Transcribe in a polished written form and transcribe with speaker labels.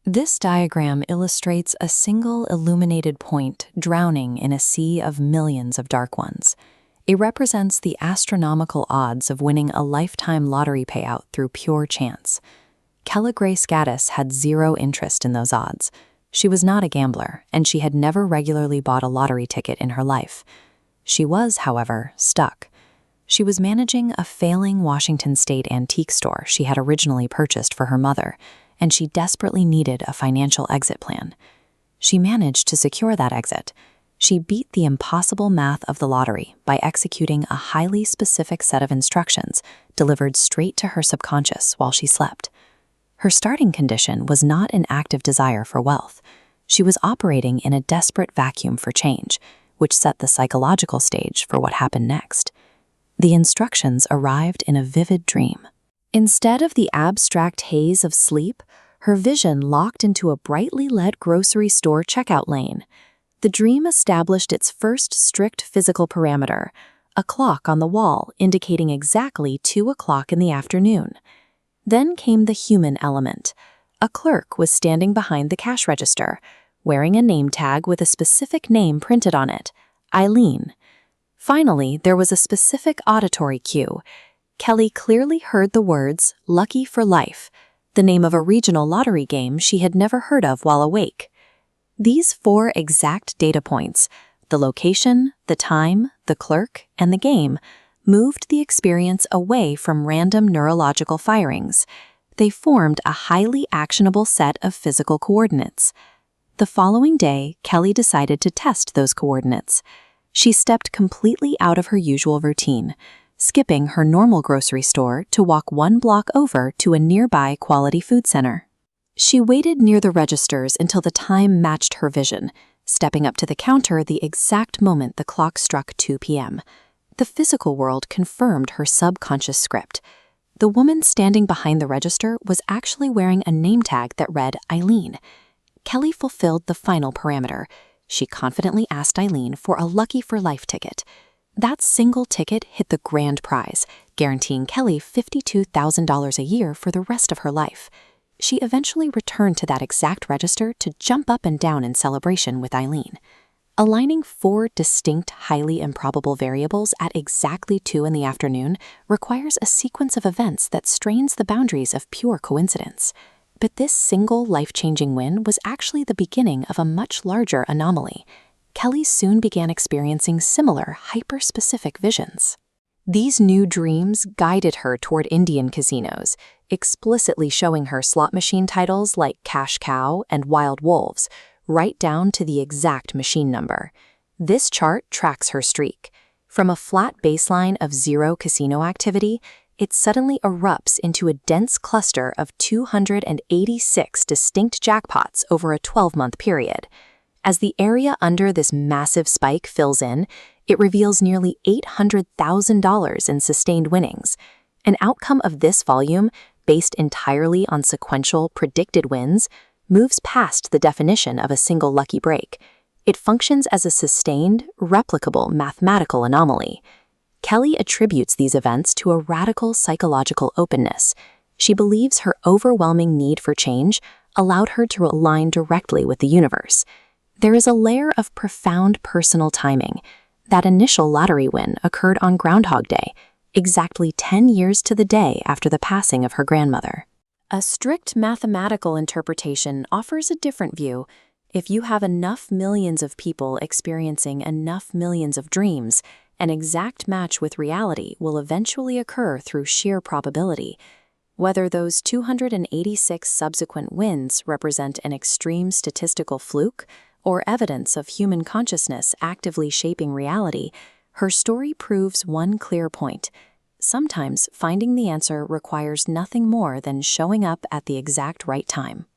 Speaker 1: This diagram illustrates a single illuminated point drowning in a sea of millions of dark ones. It represents the astronomical odds of winning a lifetime lottery payout through pure chance. Grace Gattis had zero interest in those odds. She was not a gambler, and she had never regularly bought a lottery ticket in her life. She was, however, stuck. She was managing a failing Washington State antique store she had originally purchased for her mother, and she desperately needed a financial exit plan. She managed to secure that exit. She beat the impossible math of the lottery by executing a highly specific set of instructions delivered straight to her subconscious while she slept. Her starting condition was not an active desire for wealth. She was operating in a desperate vacuum for change, which set the psychological stage for what happened next. The instructions arrived in a vivid dream. Instead of the abstract haze of sleep, her vision locked into a brightly lit grocery store checkout lane. The dream established its first strict physical parameter, a clock on the wall indicating exactly 2 o'clock in the afternoon. Then came the human element. A clerk was standing behind the cash register, wearing a name tag with a specific name printed on it, Eileen. Finally, there was a specific auditory cue. Kelly clearly heard the words, "Lucky for Life," the name of a regional lottery game she had never heard of while awake. These 4 exact data points, the location, the time, the clerk, and the game, moved the experience away from random neurological firings. They formed a highly actionable set of physical coordinates. The following day, Kelly decided to test those coordinates. She stepped completely out of her usual routine, skipping her normal grocery store to walk 1 block over to a nearby quality food center. She waited near the registers until the time matched her vision, stepping up to the counter the exact moment the clock struck 2 p.m. The physical world confirmed her subconscious script. The woman standing behind the register was actually wearing a name tag that read Eileen. Kelly fulfilled the final parameter. She confidently asked Eileen for a Lucky for Life ticket. That single ticket hit the grand prize, guaranteeing Kelly $52,000 a year for the rest of her life. She eventually returned to that exact register to jump up and down in celebration with Eileen. Aligning 4 distinct, highly improbable variables at exactly 2 in the afternoon requires a sequence of events that strains the boundaries of pure coincidence. But this single life-changing win was actually the beginning of a much larger anomaly. Kelly soon began experiencing similar, hyper-specific visions. These new dreams guided her toward Indian casinos, explicitly showing her slot machine titles like Cash Cow and Wild Wolves, right down to the exact machine number. This chart tracks her streak. From a flat baseline of 0 casino activity, it suddenly erupts into a dense cluster of 286 distinct jackpots over a 12-month period. As the area under this massive spike fills in, it reveals nearly $800,000 in sustained winnings. An outcome of this volume, based entirely on sequential, predicted wins, moves past the definition of a single lucky break. It functions as a sustained, replicable mathematical anomaly. Kelly attributes these events to a radical psychological openness. She believes her overwhelming need for change allowed her to align directly with the universe. There is a layer of profound personal timing. That initial lottery win occurred on Groundhog Day, exactly 10 years to the day after the passing of her grandmother. A strict mathematical interpretation offers a different view. If you have enough millions of people experiencing enough millions of dreams, an exact match with reality will eventually occur through sheer probability. Whether those 286 subsequent wins represent an extreme statistical fluke or evidence of human consciousness actively shaping reality, her story proves one clear point. Sometimes finding the answer requires nothing more than showing up at the exact right time.